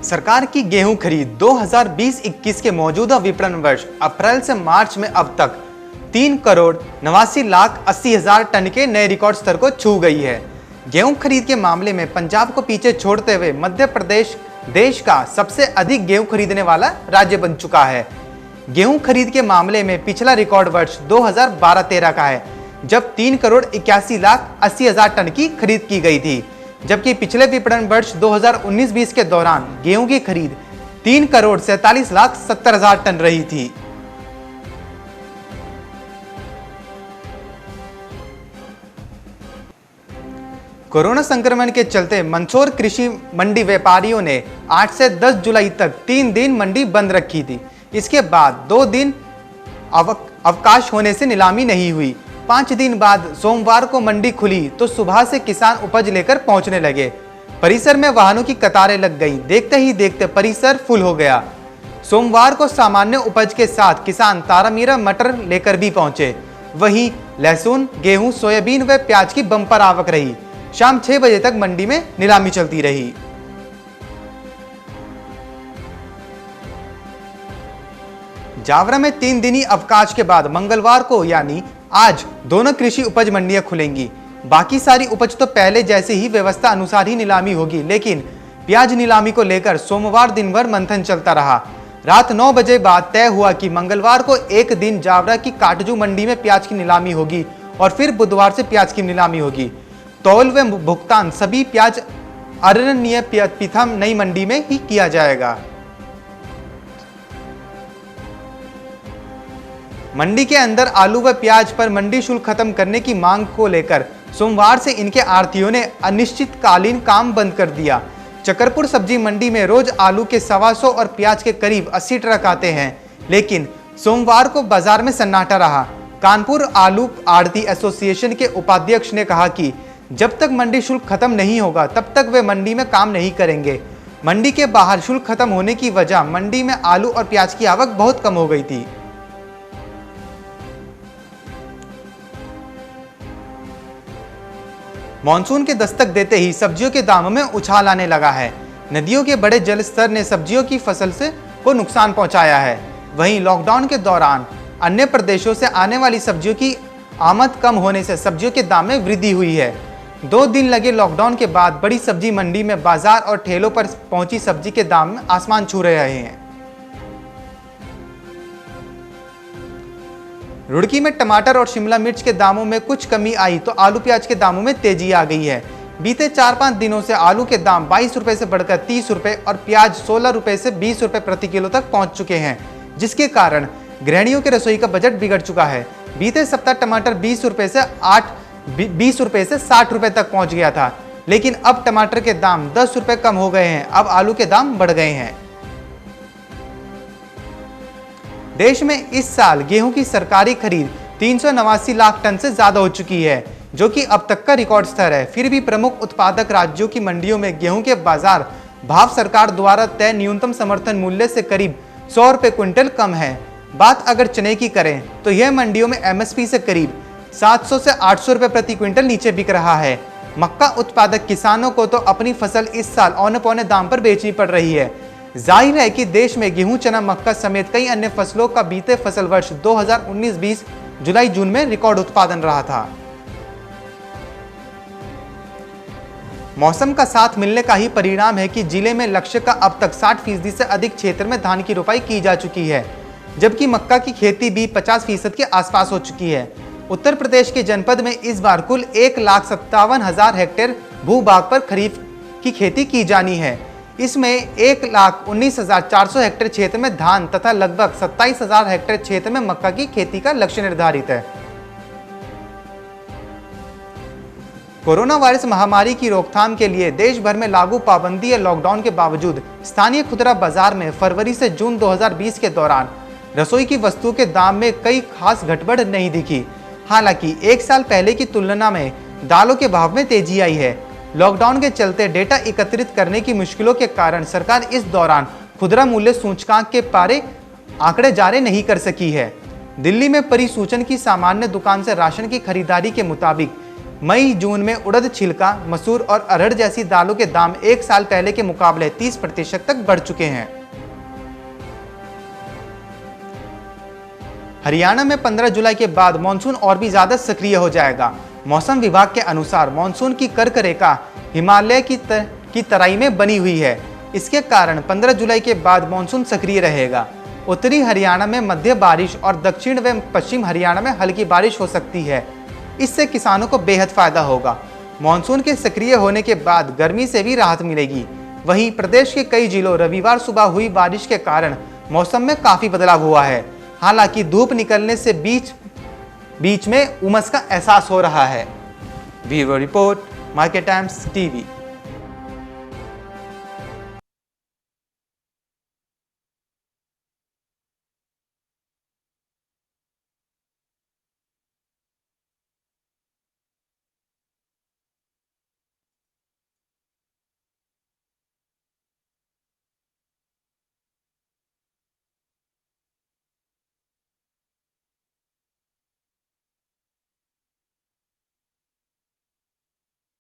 सरकार की गेहूं खरीद 2020-21 के मौजूदा विपणन वर्ष अप्रैल से मार्च में अब तक 3,89,80,000 टन के नए रिकॉर्ड स्तर को छू गई है। गेहूं खरीद के मामले में पंजाब को पीछे छोड़ते हुए मध्य प्रदेश देश का सबसे अधिक गेहूं खरीदने वाला राज्य बन चुका है। गेहूं खरीद के मामले में पिछला रिकॉर्ड वर्ष 2012-13 का है, जब 3,81,80,000 टन की खरीद की गई थी, जबकि पिछले विपणन वर्ष 2019-20 के दौरान गेहूं की खरीद 3,47,70,000 टन रही थी। कोरोना संक्रमण के चलते मंदसौर कृषि मंडी व्यापारियों ने 8 से 10 जुलाई तक 3 दिन मंडी बंद रखी थी। इसके बाद 2 दिन अवकाश होने से नीलामी नहीं हुई। 5 दिन बाद सोमवार को मंडी खुली तो सुबह से किसान उपज लेकर पहुंचने लगे। परिसर में वाहनों की कतारें लग गई। देखते ही देखते परिसर फुल हो गया। सोमवार को सामान्य उपज के साथ किसान तारामीरा मटर लेकर भी पहुंचे। वहीं लहसुन, गेहूं, सोयाबीन व प्याज की बम्पर आवक रही। शाम 6 बजे तक मंडी में नीलामी चलती रही। जावरा में 3 दिनी अवकाश के बाद मंगलवार को यानी आज दोनों कृषि उपज मंडियां खुलेंगी। बाकी सारी उपज तो पहले जैसे ही व्यवस्था अनुसार ही नीलामी होगी, लेकिन प्याज नीलामी को लेकर सोमवार दिन भर मंथन चलता रहा। रात 9 बजे बाद तय हुआ कि मंगलवार को एक दिन जावरा की काटजू मंडी में प्याज की नीलामी होगी और फिर बुधवार से प्याज की नीलामी होगी। तौल व भुगतान सभी प्याज अरण्य पीथम नई मंडी में ही किया जाएगा। मंडी के अंदर आलू व प्याज पर मंडी शुल्क खत्म करने की मांग को लेकर सोमवार से इनके आढ़तियों ने अनिश्चितकालीन काम बंद कर दिया। चकरपुर सब्जी मंडी में रोज आलू के 125 और प्याज के करीब 80 ट्रक आते हैं, लेकिन सोमवार को बाजार में सन्नाटा रहा। कानपुर आलू आढ़ती एसोसिएशन के उपाध्यक्ष ने कहा कि जब तक मंडी शुल्क खत्म नहीं होगा तब तक वे मंडी में काम नहीं करेंगे। मंडी के बाहर शुल्क खत्म होने की वजह मंडी में आलू और प्याज की आवक बहुत कम हो गई थी। मॉनसून के दस्तक देते ही सब्जियों के दामों में उछाल आने लगा है। नदियों के बड़े जल स्तर ने सब्जियों की फसल को नुकसान पहुंचाया है। वहीं लॉकडाउन के दौरान अन्य प्रदेशों से आने वाली सब्जियों की आमद कम होने से सब्जियों के दाम में वृद्धि हुई है। 2 दिन लगे लॉकडाउन के बाद बड़ी सब्जी मंडी में बाजार और ठेलों पर पहुंची सब्जी के दाम में आसमान छू रहे हैं। रुड़की में टमाटर और शिमला मिर्च के दामों में कुछ कमी आई तो आलू प्याज के दामों में तेजी आ गई है। बीते 4-5 दिनों से आलू के दाम 22 रुपए से बढ़कर 30 रुपए और प्याज 16 रुपए से 20 रुपए प्रति किलो तक पहुंच चुके हैं, जिसके कारण गृहिणियों के रसोई का बजट बिगड़ चुका है। बीते सप्ताह टमाटर 20 रुपए से 60 रुपए तक पहुंच गया था, लेकिन अब टमाटर के दाम 10 रुपए कम हो गए हैं। अब आलू के दाम बढ़ गए हैं। देश में इस साल गेहूं की सरकारी खरीद 389 लाख टन से ज्यादा हो चुकी है, जो कि अब तक का रिकॉर्ड स्तर है। फिर भी प्रमुख उत्पादक राज्यों की मंडियों में गेहूं के बाजार भाव सरकार द्वारा तय न्यूनतम समर्थन मूल्य से करीब 100 रुपए क्विंटल कम है। बात अगर चने की करें तो यह मंडियों में एमएसपी से करीब 700 से 800 रुपए प्रति क्विंटल नीचे बिक रहा है। मक्का उत्पादक किसानों को तो अपनी फसल इस साल औने पौने दाम पर बेचनी पड़ रही है। जाहिर है कि देश में गेहूं, चना, मक्का समेत कई अन्य फसलों का बीते फसल वर्ष 2019-20 जुलाई-जून में रिकॉर्ड उत्पादन रहा था। मौसम का साथ मिलने का ही परिणाम है कि जिले में लक्ष्य का अब तक 60% से अधिक क्षेत्र में धान की रोपाई की जा चुकी है, जबकि मक्का की खेती भी 50% के आसपास हो चुकी है। उत्तर प्रदेश के जनपद में इस बार कुल 1,57,000 हेक्टेयर भू-भाग पर खरीफ की खेती की जानी है। इसमें 1,19,400 हेक्टेयर क्षेत्र में धान तथा लगभग 27,000 हेक्टेयर क्षेत्र में मक्का की खेती का लक्ष्य निर्धारित है। कोरोना वायरस महामारी की रोकथाम के लिए देश भर में लागू पाबंदी या लॉकडाउन के बावजूद स्थानीय खुदरा बाजार में फरवरी से जून 2020 के दौरान रसोई की वस्तुओं के दाम में कोई खास घटबढ़ नहीं दिखी। हालांकि एक साल पहले की तुलना में दालों के भाव में तेजी आई है। लॉकडाउन के चलते डेटा एकत्रित करने की मुश्किलों के कारण सरकार इस दौरान खुदरा मूल्य सूचकांक के पारे आंकड़े जारी नहीं कर सकी है। दिल्ली में परिसूचन की सामान्य दुकान से राशन की खरीदारी के मुताबिक मई जून में उड़द, छिलका, मसूर और अरहर जैसी दालों के दाम एक साल पहले के मुकाबले 30% तक बढ़ चुके हैं। हरियाणा में 15 जुलाई के बाद मानसून और भी ज्यादा सक्रिय हो जाएगा। मौसम विभाग के अनुसार मानसून की कर्क रेखा हिमालय की तराई में बनी हुई है। इसके कारण 15 जुलाई के बाद मानसून सक्रिय रहेगा। उत्तरी हरियाणा में मध्य बारिश और दक्षिण व पश्चिम हरियाणा में हल्की बारिश हो सकती है। इससे किसानों को बेहद फायदा होगा। मानसून के सक्रिय होने के बाद गर्मी से भी राहत मिलेगी। वहीं प्रदेश के कई जिलों रविवार सुबह हुई बारिश के कारण मौसम में काफी बदलाव हुआ है। हालांकि धूप निकलने से बीच में उमस का एहसास हो रहा है। Bureau report, market times TV.